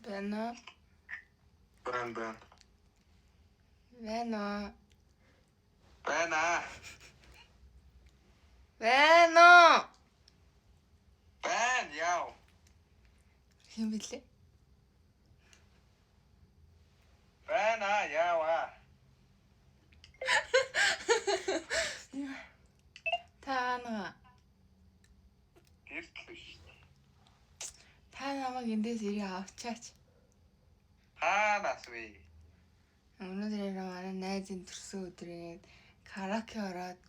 Байна. Байна. Байна. Байна. Байна. Байна яв. Хэм билээ? Байна ява. Таана. Гэртлээ. Та намайг эндээс ирээ авчаач. Хаанаас вэ? Өнөөдөр манай найзын төрсөн өдрийн караоке ороод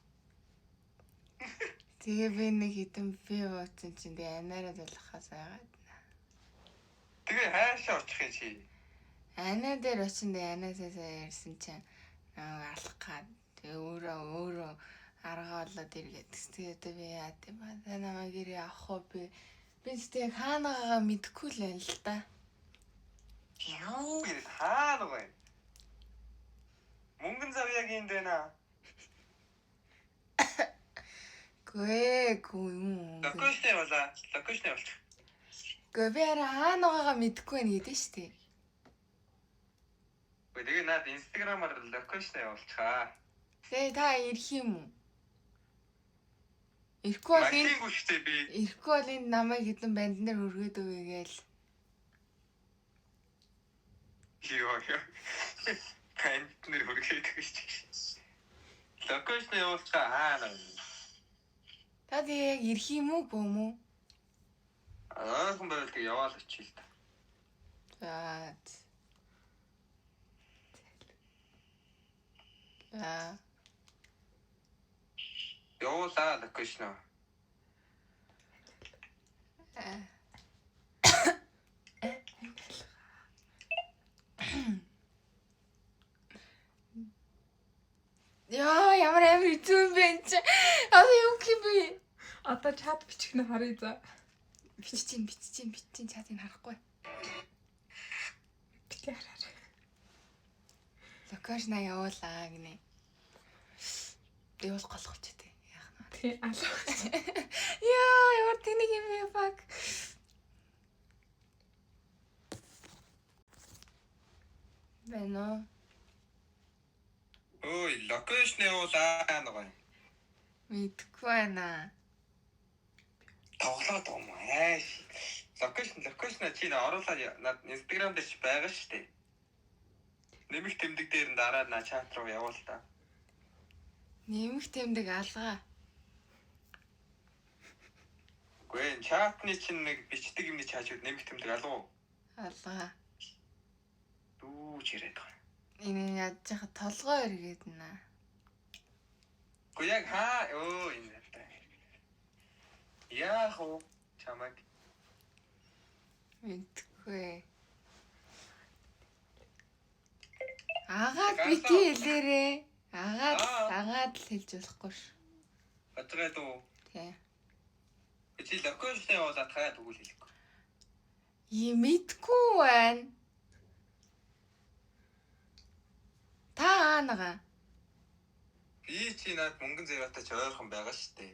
тэгээ би нэг хитэн би ууцсан чинь тэгээ анаараа залхахаас байгаад. Тэгээ хайшаа очих юм чи. Анаа дээр очин тэгээ анаасаа ярьсан чинь намайг алах гад тэгээ өөрөө аргаа болоод иргээд тэгээ би яа тийм ба та намайг ирээ авах уу би тэгээ хаанагаа мэдэхгүй л байна л да. Юу би хаана вэ? Мөнгөн завьяг энд байна. Гүй юм. Локейшн явуулаа. Локейшн явуулчих. Гүй би арай хаанагаа мэдэхгүй байна гэдэг нь шүү дээ. Гүй тэгээ наад инстаграмаар локейшн явуулчихаа. Тэгээ та ирэх юм уу? Ирэхгүй бол энэ машин гүштэй би. ирэхгүй бол энэ намайг хэдэн банд нар өргөд өгье гээл. Йоо. Банд нар өргөд өгч. Локейшн явуулчихаа хаана вэ? Та тэгээ яг ирэх юм уу бөөм үү? Аахан байвал тэгээ яваал очил та. За. Явуулаа локейшн. Яа, ямар амар хэцүү юм бэ энэ чи. Одоо юу гэх бэ? Одоо чат бичих нь харъя за. Биччихин чатыг харахгүй. Битээ хараа. Локейшнаа явуулаа гинэ. Явуул голох ч тий. Яах нь. Тий алах. Яа, ямар тэнийг юм бэ баг. Бэнэ. Ой, локейшн явуулаа нэг. Мэдгүй байна. Тоглоод юм ааш. Локейшн чи оруулаад над инстаграм дээр ч байгаа шүү дээ. Нэмэх тэмдэг дээр нь дараа на чат руу явуул та. Нэмэх тэмдэг алгаа. Гүй чатны чинь нэг бичдэг юмны чаачуд нэмэх тэмдэг алуу. Алгаа. Дүү чирээд байгаа. Энэ яаж яхад толгой эргээд нэ. Гүй яг энэ та. Яах вэ? Чамаг. Мэдгүй. Агаад бити хэлээрээ. Агаад л хэлж болохгүй ш. Бацгаа дүү. Тий. Чи локейшн явуулаад хаад өгөл хэлэхгүй. Мэдгүй байна. Та аанага. Би чи над мөнгөн зэвэтэй ч ойрхон байгаа шүү дээ.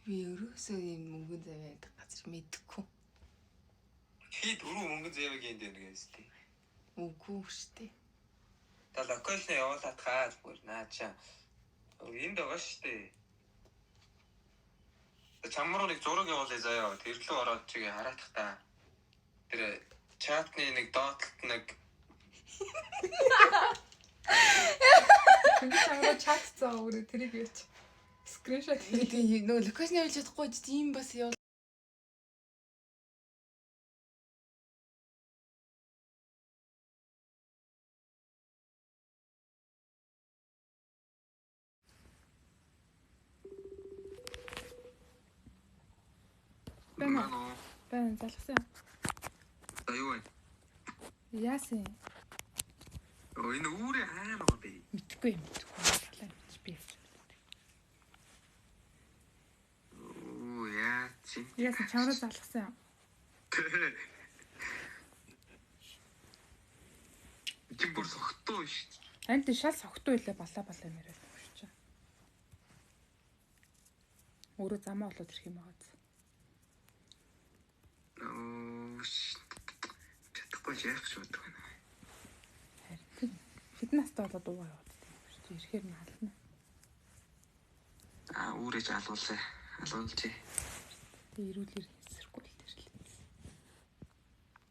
Би өрөөсөө юм мөнгөн завьяад газар мэдгүй. Чи дөрөв мөнгөн зэвэг энд байна гэстэй. Үгүй штэ. Та локейшн явуулаад хаад бүр наача. Энд байгаа шүү дээ. Чамруу нэг зураг явуулъя заяа. Тэр лөө ороод чигээ хараадах та. Тэр чатны нэг доотлолт нэг Тэгж чамруу чат заа өөрөө тэрийг ярьж. Скриншот Тэгээ нөө локейшн явуулж чадахгүй ч тийм бас явуул. байна залгасан. За юу вэ? Яасан? Энэ үүрээ хаана байгаа бэ? Мэдгүй юм. Салаа мэдчих би. Оо яа чи. Яасан чамруу залгасан. Чи бүр согтуу шүү дээ. Анд шал согтуу илээ балаа юм яриад өгч. Өөрөө замаа болоод ирэх юм байгаа. Оо чадахгүй болохгүй яах гэж боддог байна. Хэдэн настай болоод дуугаа яваад тийм шүү дээ. Ирэхээр нь хална. Үүрэж алуулъя. Алуулчих. Би ирүүлэр эсрэхгүй л тэр л.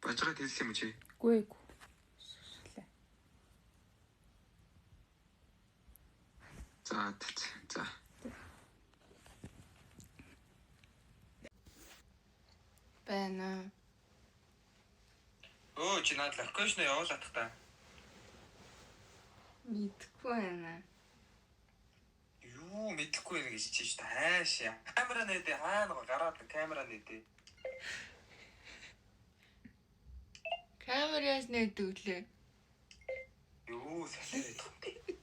Бажраад хэлсэн юм чи? Үгүй ээ. За. Байна. Чи наад локейшн явуулах та. Мэдхгүй байна. Юу мэдэхгүй нэг гэж чи шүү дээ. Хаашаа. Камера нээдэ хаана гараад камера нээдэ. Камераас нээдүүлээ. Юу салаад юм.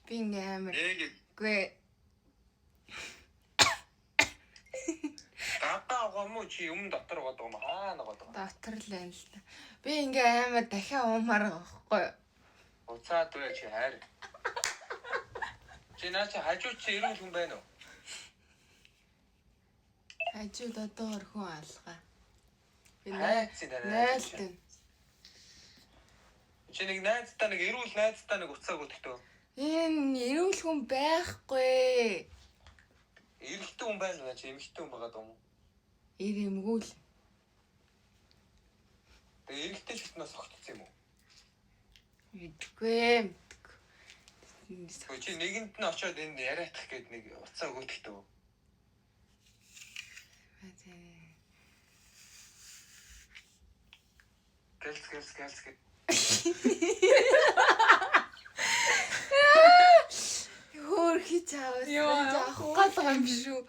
Би ингээ амар. Ээгээ Гүй. гадаа гомоо чи өмнө дотор годог юм хаана годог. Дотор л байна л та. Би ингээ амар дахиад уумаар байхгүй. Уцаад үе чи хайр. Чи наа чи хажуу чи ирүүл хүн байна уу? Хажууд одоо орхон алгаа. Би Хайцын найлтэн. Чи нэг найзтай нэг ирүүл найзтай нэг уцааг өгдөө. Энэ эрүүл хүн байхгүй. Эрэгтэй хүн байна уу? Чи эмэгтэй хүн байгаа даа. Ирэмгүй л. Тэгээ эрэгтэй ч бас огтцсон юм уу? Мэдгүй. Чи нэгэнд нь очиод энэ яриатах гээд нэг уцаа өгдөө. Гэлс гээд. Хөөрхи чаавас. Яа, авах гэдэг юм шүү.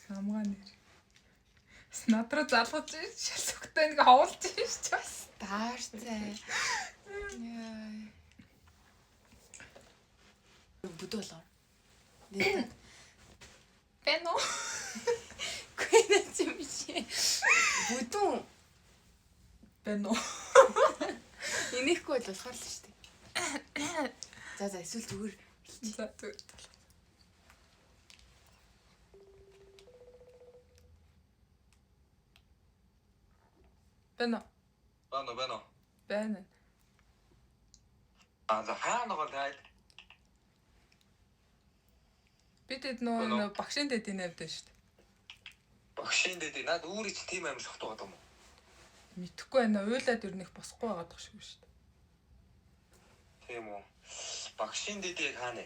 Хамгаа нэр. Надруу залгаж шалсухтай нэг ховолж шүү ч бас. Даарцай. Яа. Бүдүүлээ. Нэ. Бэно. Кэнэ чимшээ. Бүдүүн. Бэно. Инехгүй л болохоор л шүү дээ. За эсвэл зүгээр. За түр. Бэно. Байна. За хаана гол хайд. Бид нөө багшийн дэдийн навд шүү дээ. Багшийн дэдий над өөрөө ч тийм амар сохт байгаа юм уу? Мэдхгүй байна. Уйлаад өрнөх босхгүй байгаа дах шүү дээ. Тийм үү. Багшийн дэдий хаана?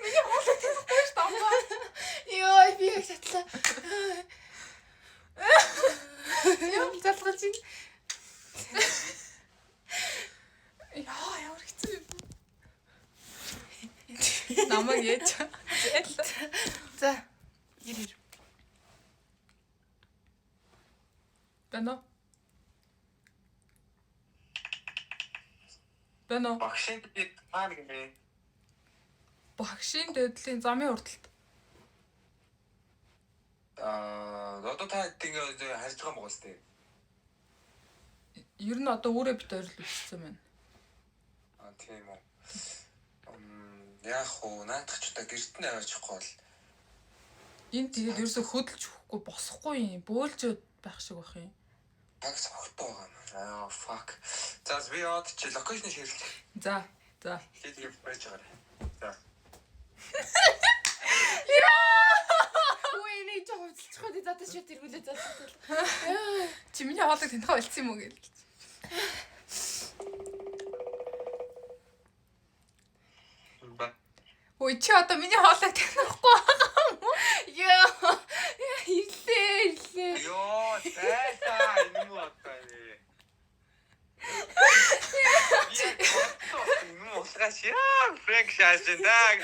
Миний хоолой тэхгүй шүү дээ. Йой би яг шатлаа. Яа залгаж ин. Яа ямар хэцүү. Намайг яаж. За. Ирэр. Бэно. Багшийн дэдий хаана гэмээ? Багшийн дэдлийн замын урталт. Одоо та тэгээ харж байгаа юм уу сте? Ер нь одоо өөрөө бит ойрлол үссэн байна. Тийм үү. Яах вэ? Наадах ч та гэрт нь аваачихгүй бол. Энд тэгээд ерөөсө хөдөлж өгөхгүй босхгүй юм. Бөөлж байх шиг байх юм. Таг сохтой байгаа юм. Fuck. За би яваад чи локейшн ширүүлж. За. Чи тэгээ байж байгаарай. За. Ой нэг жоо хувцалчих гээд задаа шууд эргүүлээ задаа. Чи миний хоолойг таньхаа олцсон юм уу гэж. Ой чи одоо миний хоолойг танихгүй байгаа юм уу? Яа. Ирлээ. Йоо, тайсаа юм уу таа. Юм уулгаш яа, фрэнк шаашин даг.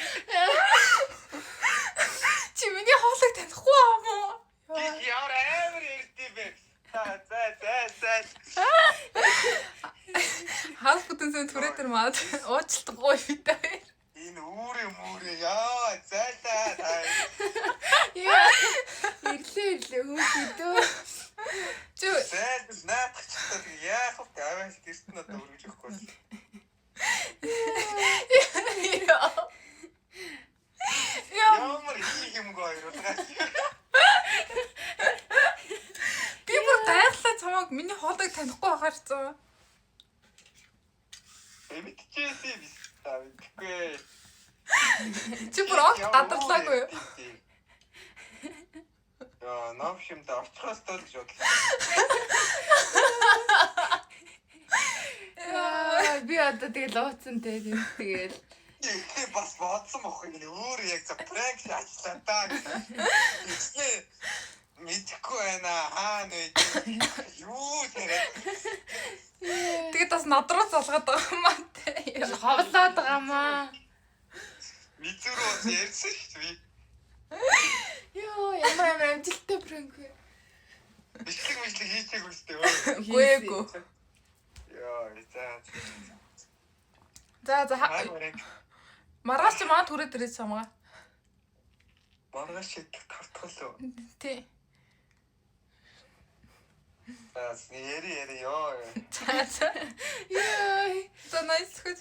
Чи миний хоолойг танихгүй байгаа юм уу? Чи яар амар ирдээ. За. Хаалт бүтэн түрэтэр маад уучлахгүй битээ. Энэ үүрээ яа, зайлаа. Яа. Ирлээ хүүхдөө. Чи Зайлс наадах ч гэдэг яах вэ? Аваас гэрт нь одоо өргөж өгөхгүй. юмгүй хоёр удаа. Би бүр гайхлаа чамайг миний хоолойг танихгүй байхаар цаа. Мэдчихээсэй биш. Мэдгүй. Чи бүр огт гадарлаагүй юу? Яа, нав шимдэ орчхоос тол гэж бодлоо. Яа, би одоо тэгэл ууцсан те тэгэл. Ихтэй бас бодсон мох юм өөр яг за пранк шаачлаа таа. Мэдхгүй байна хаана вэ? Юу тэрэ? Тэгээд бас над руу залгаад байгаа юм аа те. Ховлоод байгаамаа. Мэдүрөө ярьсан шүү дээ. Йоо, ямар амжилттай пранк вэ? Бичлэг хийчихгүй шүү дээ. Гүйгүй. Яа, За маргааш чи маа түрээд ирээд самгаа. Маргааш шийдэх тартгалаа. Тий. Яри ёо. За. Яа. За nice гэж.